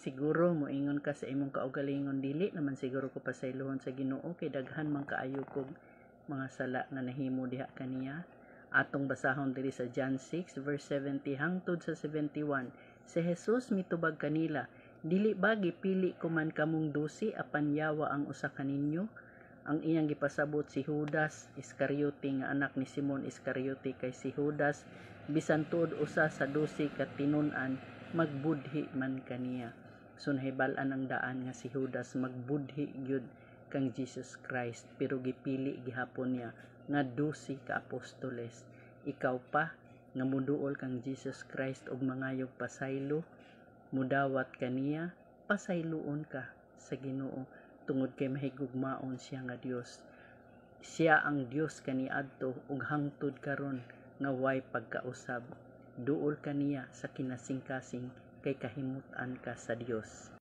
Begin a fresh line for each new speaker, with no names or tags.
siguro moingon ka sa imong kaugalingon, dili naman siguro ko pasaylohon sa Ginoo kay daghan man kaayo kog mga sala nga nahimo diha kaniya. Atong basahon diri sa John 6 verse 70 hangtod sa 71. Si Jesus mitubag kanila, dili ba gipili ko man kamong 12 apan yawa ang usa kaninyo? Ang iyang gipasabot si Judas Iscariote nga anak ni Simon Iscariote, kay si Judas bisan tuod usa sa 12 ka tinun-an magbudhi man kaniya. So nahibal-an ang daan nga si Judas magbudhi gyud kang Jesus Christ, pero gipili gihapon niya nga 12 ka apostoles. Ikaw pa nga muduol kang Jesus Christ og mangayog pasaylo, mudawat kaniya, pasayloon ka sa Ginoo tungod kay mahigugmaon siya nga Dios. Siya ang Dios kaniadto ug hangtod karon nga way pagkausab. Duol kaniya sa kinasingkasing kay kahimut-an ka sa Dios.